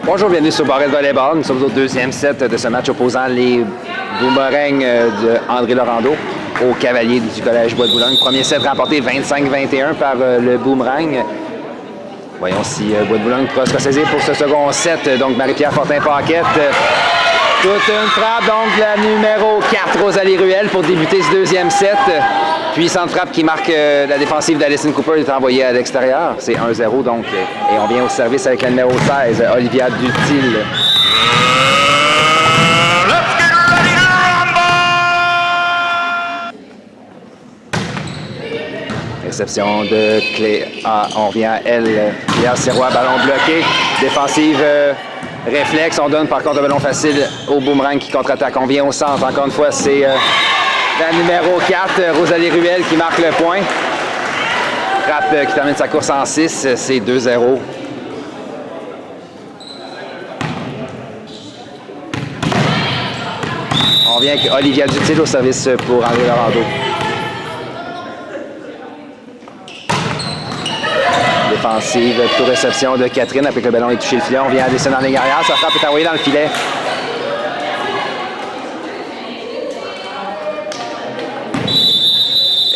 Bonjour, bienvenue sur Barrette Volleyball. Nous sommes au deuxième set de ce match opposant les Boomerangs d'André Laurando aux Cavaliers du Collège Bois-de-Boulogne. Premier set remporté 25-21 par le Boomerang. Voyons si Bois-de-Boulogne pourra se ressaisir pour ce second set. Donc Marie-Pierre Fortin-Paquette. Toute une frappe, donc la numéro 4, Rosalie Ruel, pour débuter ce deuxième set. Puissante frappe qui marque la défensive d'Alison Cooper est envoyée à l'extérieur. C'est 1-0 donc. Et on vient au service avec la numéro 16, Olivia Dutil. Réception de Clé. On revient à elle. Léa Sirois, ballon bloqué. Défensive réflexe. On donne par contre un ballon facile au Boomerang qui contre-attaque. On vient au centre. Encore une fois, c'est la numéro 4, Rosalie Ruel, qui marque le point. Frappe qui termine sa course en 6. C'est 2-0. On vient avec Olivia Dutil au service pour André Laurando. Défensive, toute réception de Catherine après que le ballon ait touché le filet. On vient à descendre dans les arrière. Sa frappe est envoyée dans le filet.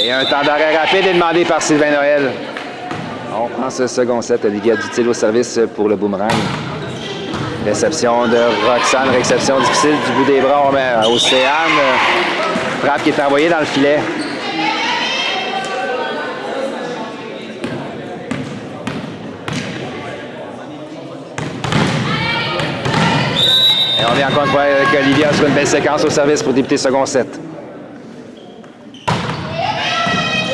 Et un temps d'arrêt rapide est demandé par Sylvain Noël. On prend ce second set. Olivia Dutil au service pour le Boomerang. Réception de Roxane. Réception difficile du bout des bras. On met Océane. Frappe qui est envoyée dans le filet. Et on vient encore une fois avec Olivia sur une belle séquence au service pour débuter le second set.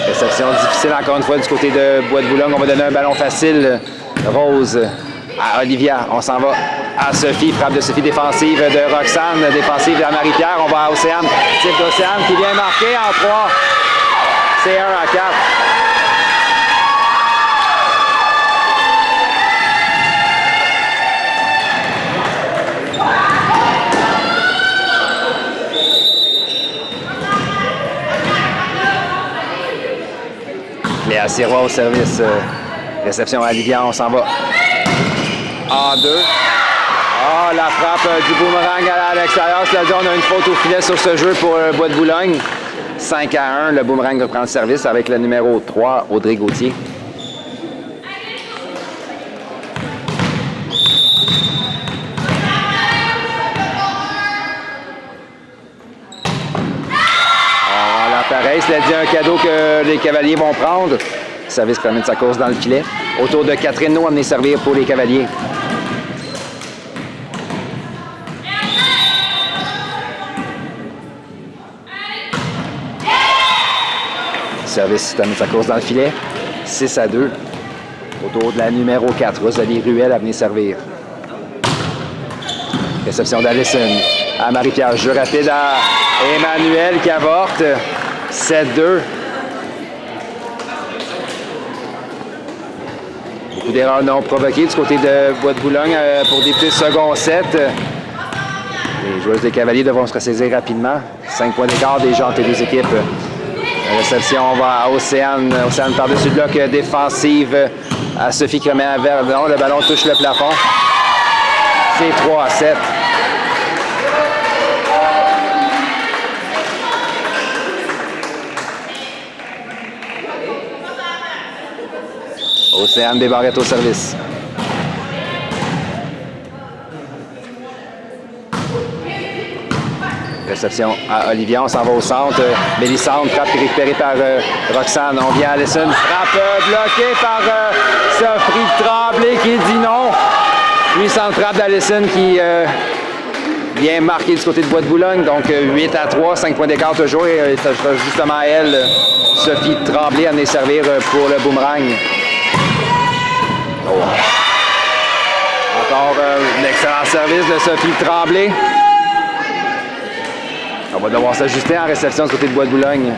Réception difficile encore une fois du côté de Bois-de-Boulogne. On va donner un ballon facile. Rose à Olivia. On s'en va à Sophie. Frappe de Sophie défensive de Roxane. Défensive de Marie-Pierre. On va à Océane. Type d'Océane qui vient marquer en 3. C'est 1-4. Léa Sirois au service. Réception à Olivia, on s'en va en 2. La frappe du Boomerang à l'extérieur. Cela dit, on a une faute au filet sur ce jeu pour Bois-de-Boulogne. 5-1, le Boomerang reprend le service avec le numéro 3, Audrey Gauthier. Pareil, cela dit un cadeau que les Cavaliers vont prendre. Le service termine sa course dans le filet. Autour de Catherine No, amenée servir pour les Cavaliers. Le service termine sa course dans le filet. 6-2. Autour de la numéro 4, Rosalie Ruel, amenée servir. Réception d'Alison à Marie-Pierre. Jeu rapide à Emmanuel qui avorte. 7-2. Beaucoup d'erreurs non provoquées du côté de Bois-de-Boulogne pour débuter le second set. Les joueurs des Cavaliers devront se ressaisir rapidement. 5 points d'écart déjà entre les deux équipes. La réception va à Océane. Océane par-dessus le bloc défensive à Sophie qui remet un verre. Non, le ballon touche le plafond. C'est 3-7. Océane des Barrettes au service. Réception à Olivia, on s'en va au centre. Mélissandre, frappe récupérée par Roxane. On vient à Alison, frappe bloquée par Sophie Tremblay qui dit non. Puissante frappe d'Alison qui vient marquer du côté de Bois-de-Boulogne. Donc 8-3, 5 points d'écart toujours. Et ça sera justement à elle, Sophie Tremblay, amenée servir pour le Boomerang. Oh. Encore un excellent service de Sophie Tremblay. On va devoir s'ajuster en réception du côté de Bois-de-Boulogne.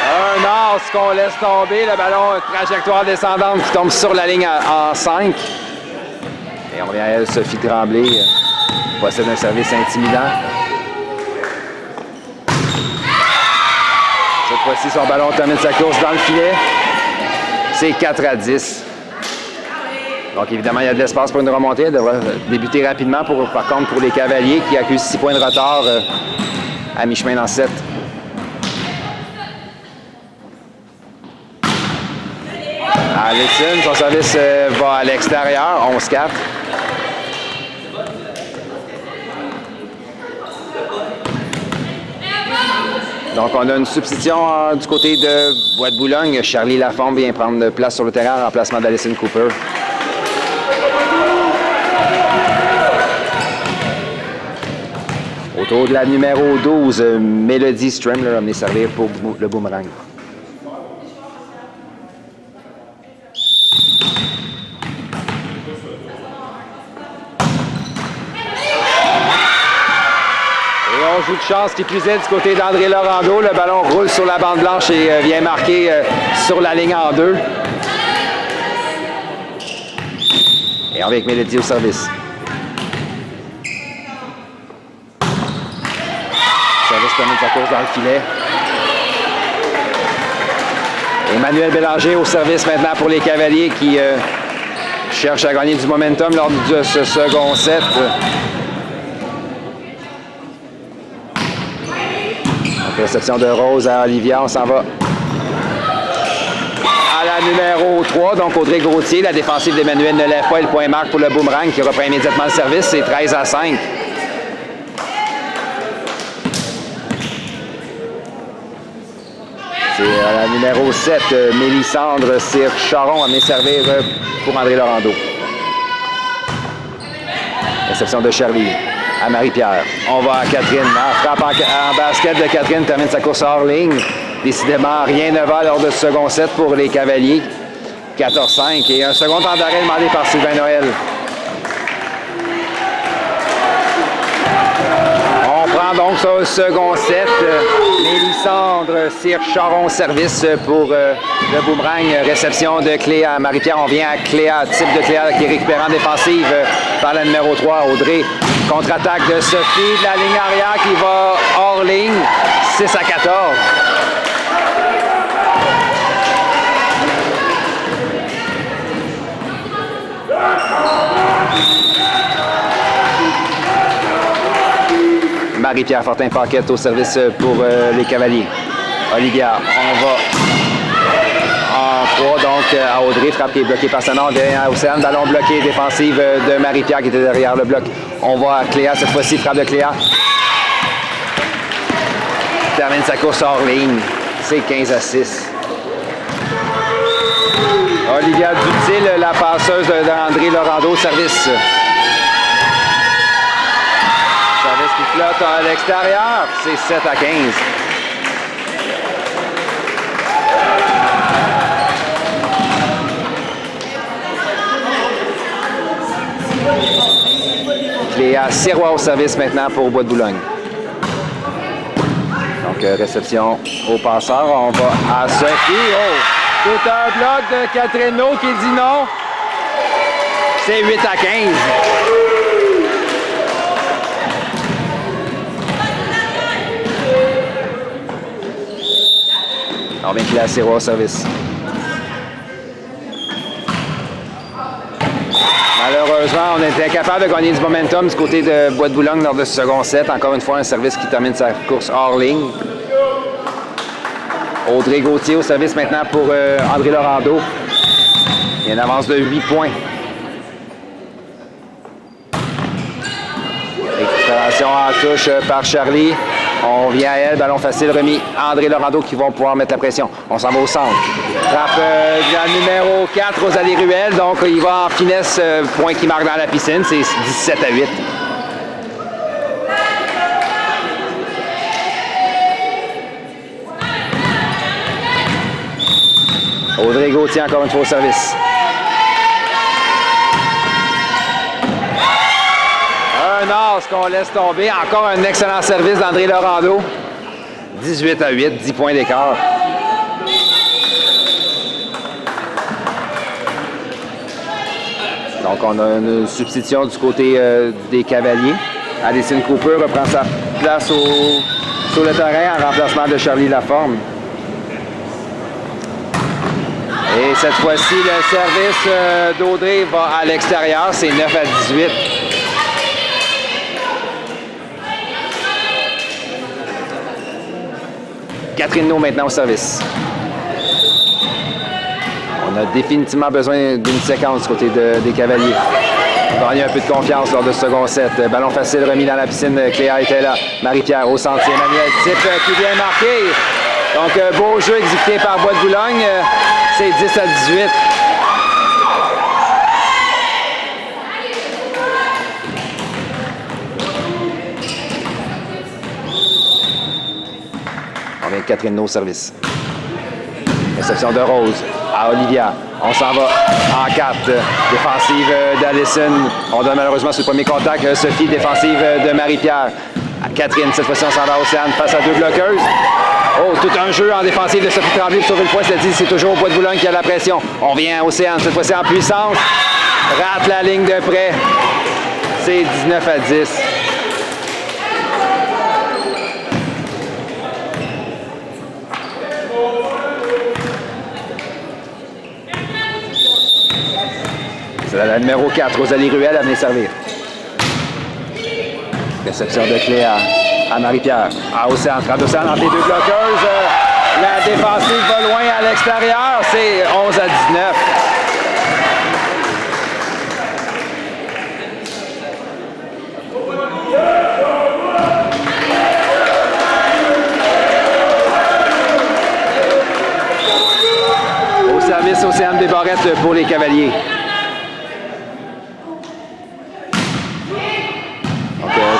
Un as qu'on laisse tomber. Le ballon, trajectoire descendante qui tombe sur la ligne en 5. Et on revient à elle, Sophie Tremblay. Possède un service intimidant. fois-ci, son ballon termine sa course dans le filet. C'est 4-10. Donc, évidemment, il y a de l'espace pour une remontée. Elle devra débuter rapidement, par contre, pour les Cavaliers qui accusent 6 points de retard à mi-chemin dans 7. Allison, son service va à l'extérieur, 11-4. Donc, on a une substitution du côté de Bois-de-Boulogne. Charlie Lafombe vient prendre place sur le terrain en remplacement d'Alison Cooper. Autour de la numéro 12, Melody Strimler a venu servir pour le boomerang. Joue de chance qui plus est du côté d'André Laurando. Le ballon roule sur la bande blanche et vient marquer sur la ligne en 2. Et avec Mélodie au service. Service termine sa course dans le filet. Emmanuel Bélanger au service maintenant pour les Cavaliers qui cherchent à gagner du momentum lors de ce second set. Réception de Rose à Olivia, on s'en va à la numéro 3, donc Audrey Gauthier. La défensive d'Emmanuel ne lève pas et le point marque pour le boomerang qui reprend immédiatement le service, c'est 13-5. C'est à la numéro 7, Mélissandre Cyr-Charon à venir servir pour André Laurando. Réception de Charlie. À Marie-Pierre. On va à Catherine. Frappe en basket de Catherine, termine sa course hors ligne. Décidément, rien ne va lors de ce second set pour les Cavaliers. 14-5 et un second temps d'arrêt demandé par Sylvain Noël. On prend donc ce second set. Mélissandre Cyr-Charon, service pour le boomerang. Réception de Cléa. Marie-Pierre, on vient à Cléa, type de Cléa qui est récupérant défensive par la numéro 3, Audrey. Contre-attaque de Sophie de la ligne arrière qui va hors ligne, 6-14. Marie-Pierre Fortin-Paquette au service pour les Cavaliers. Olivia, on va en 3, donc à Audrey, frappe qui est bloquée par Sanon, derrière Océane, ballon bloqué, défensive de Marie-Pierre qui était derrière le bloc. On va à Cléa, cette fois-ci, frappe de Cléa. Termine sa course hors ligne, c'est 15-6. Olivia Dutil, la passeuse d'André Laurando, service. Service qui flotte à l'extérieur, c'est 7-15. Cléa Sirois au service maintenant pour Bois-de-Boulogne. Donc, réception au passeur. On va à Sophie. Oh! Tout un bloc de Catherine No qui dit non. C'est 8-15. On vient Cléa Sirois au service. Malheureusement, on était incapable de gagner du momentum du côté de Bois-de-Boulogne lors de ce second set. Encore une fois, un service qui termine sa course hors ligne. Audrey Gauthier au service maintenant pour André Laurando. Il y a une avance de 8 points. Récupération en touche par Charlie. On vient à elle, ballon facile remis. André Laurando qui vont pouvoir mettre la pression. On s'en va au centre. Frappe de la numéro 4, Rosalie Ruel. Donc, il va en finesse, point qui marque dans la piscine. C'est 17-8. Audrey Gauthier encore une fois au service. Un as qu'on laisse tomber. Encore un excellent service d'André Laurando. 18-8, 10 points d'écart. Donc, on a une substitution du côté des Cavaliers. Alison Cooper reprend sa place sur le terrain en remplacement de Charlie Laforme. Et cette fois-ci, le service d'Audrey va à l'extérieur. C'est 9 à 18. Catherine No maintenant au service. On a définitivement besoin d'une séquence du côté des Cavaliers. Gagner un peu de confiance lors de ce second set. Ballon facile remis dans la piscine. Cléa était là. Marie-Pierre au centre. Emmanuel Type qui vient marquer. Donc, beau jeu exécuté par Bois de Boulogne. C'est 10 à 18. On vient de Catherine No au service. Réception de Rose à Olivia. On s'en va en 4. Défensive d'Allison. On donne malheureusement sur le premier contact. Sophie, défensive de Marie-Pierre. Catherine, cette fois-ci, on s'en va à Océane face à deux bloqueuses. Oh, tout un jeu en défensive de Sophie Tremblay pour sauver le point. Cela dit, c'est toujours Bois de Boulogne qui a la pression. On vient à Océane, cette fois-ci en puissance. Rate la ligne de près. C'est 19 à 10. C'est la numéro 4, Rosalie Ruel, à venir servir. Réception de Cléa à Marie-Pierre. À Océane, Océane entre les deux bloqueuses. La défensive va loin à l'extérieur. C'est 11 à 19. Au service, Océane Desbarrettes pour les Cavaliers.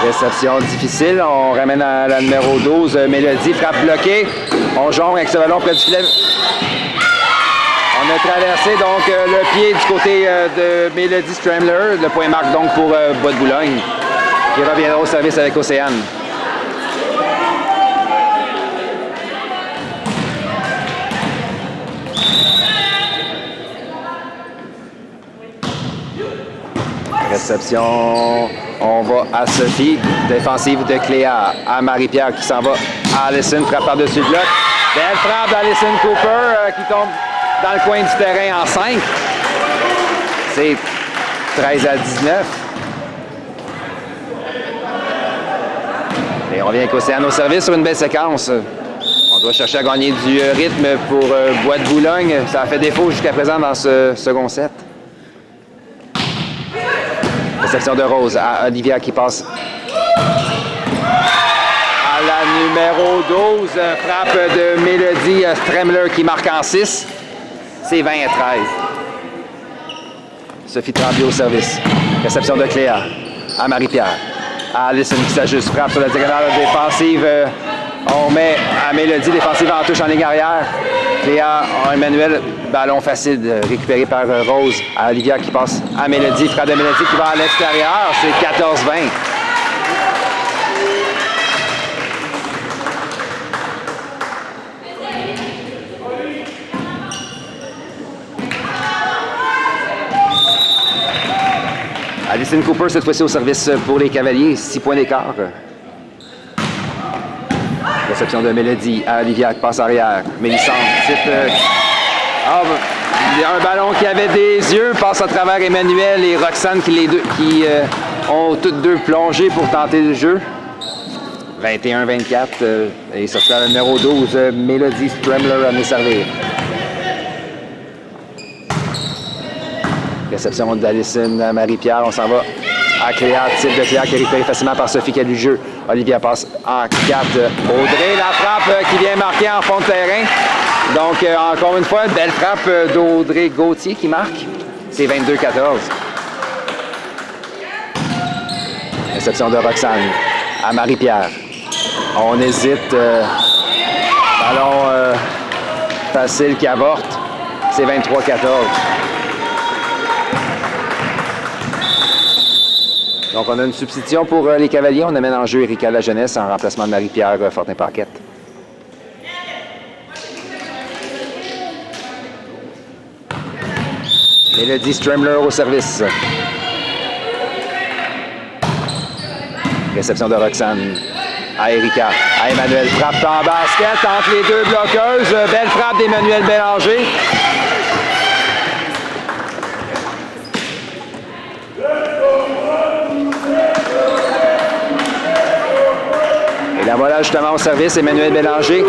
Réception difficile. On ramène à la numéro 12. Mélodie, frappe bloquée. On jongle avec ce ballon près du filet. On a traversé donc le pied du côté de Mélodie Stramler. Le point marque donc pour Bois de Boulogne, qui reviendra au service avec Océane. Réception, on va à Sophie, défensive de Cléa, à Marie-Pierre qui s'en va à Allison, frappe par-dessus le bloc. Belle frappe d'Allison Cooper qui tombe dans le coin du terrain en 5. C'est 13 à 19. Et on revient avec Océane au service sur une belle séquence. On doit chercher à gagner du rythme pour Bois de Boulogne. Ça a fait défaut jusqu'à présent dans ce second set. Réception de Rose à Olivia qui passe à la numéro 12. Frappe de Mélodie Stremler qui marque en 6. C'est 20 à 13. Sophie Tremblay au service. Réception de Cléa à Marie-Pierre. À Allison qui s'ajuste. Frappe sur la diagonale défensive. On met à Mélodie, défensive en touche en ligne arrière. Cléa, Emmanuel, ballon facile récupéré par Rose. À Olivia qui passe à Mélodie. Frappe de Mélodie qui va à l'extérieur. C'est 14-20. Allison Cooper, cette fois-ci au service pour les Cavaliers. 6 points d'écart. Réception de Mélodie à Olivia qui passe arrière. Mélissande, il y a un ballon qui avait des yeux, passe à travers Emmanuel et Roxane qui ont toutes deux plongé pour tenter le jeu. 21-24 et ça sera le numéro 12, Mélodie Stremler à venir servir. Réception d'Allison à Marie-Pierre, on s'en va à Cléa, type de Cléa qui est récupéré facilement par Sophie qui a du jeu. Olivia passe en 4. Audrey, la frappe qui vient marquer en fond de terrain. Donc, encore une fois, belle frappe d'Audrey Gauthier qui marque. C'est 22-14. Réception de Roxane à Marie-Pierre. On hésite. Ballon facile qui avorte. C'est 23-14. Donc, on a une substitution pour les Cavaliers. On amène en jeu Erika La Jeunesse en remplacement de Marie-Pierre Fortin-Paquette. Mélodie Stremler au service. Réception de Roxane à Erika, à Emmanuel. Frappe en basket entre les deux bloqueuses. Belle frappe d'Emmanuel Bélanger. Et la voilà justement au service, Emmanuel Bélanger.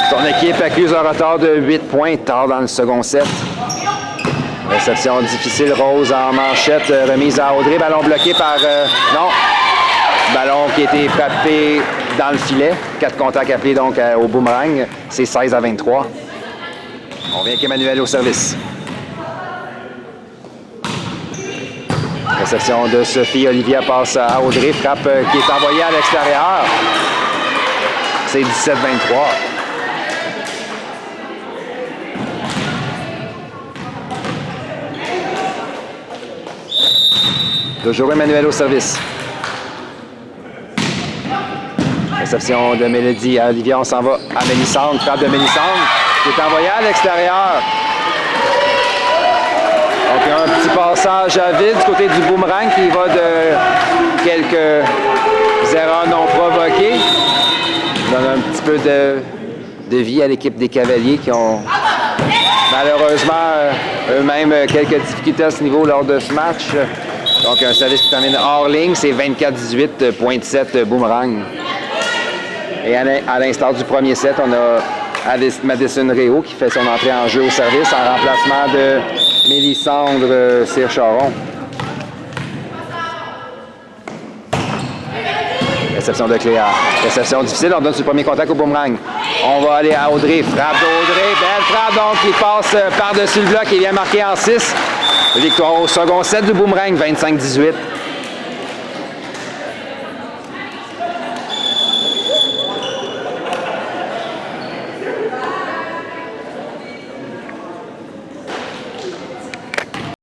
Son équipe accuse un retard de 8 points tard dans le second set. Réception difficile, Rose en manchette, remise à Audrey, ballon bloqué par... non, ballon qui a été frappé dans le filet. 4 contacts appelés donc au boomerang. C'est 16-23. On vient avec Emmanuel au service. Réception de Sophie. Olivia passe à Audrey. Frappe qui est envoyée à l'extérieur. C'est 17-23. Toujours Emmanuel au service. Réception de Mélodie à Olivia. On s'en va à Mélissandre. Frappe de Mélissandre qui est envoyée à l'extérieur. Donc, il y a un petit passage à vide du côté du boomerang qui va de quelques erreurs non provoquées. Ça donne un petit peu de vie à l'équipe des Cavaliers qui ont malheureusement eux-mêmes quelques difficultés à ce niveau lors de ce match. Donc, un service qui termine hors ligne, c'est 24-18, point 7 boomerang. Et à l'instar du premier set, on a Madison Réau qui fait son entrée en jeu au service en remplacement de Mélissandre Cyr-Charon. Réception de Cléa. Réception difficile, on donne sur le premier contact au boomerang. On va aller à Audrey. Frappe d'Audrey. Belle frappe donc qui passe par-dessus le bloc et vient marquer en 6. Victoire au second set du boomerang, 25-18.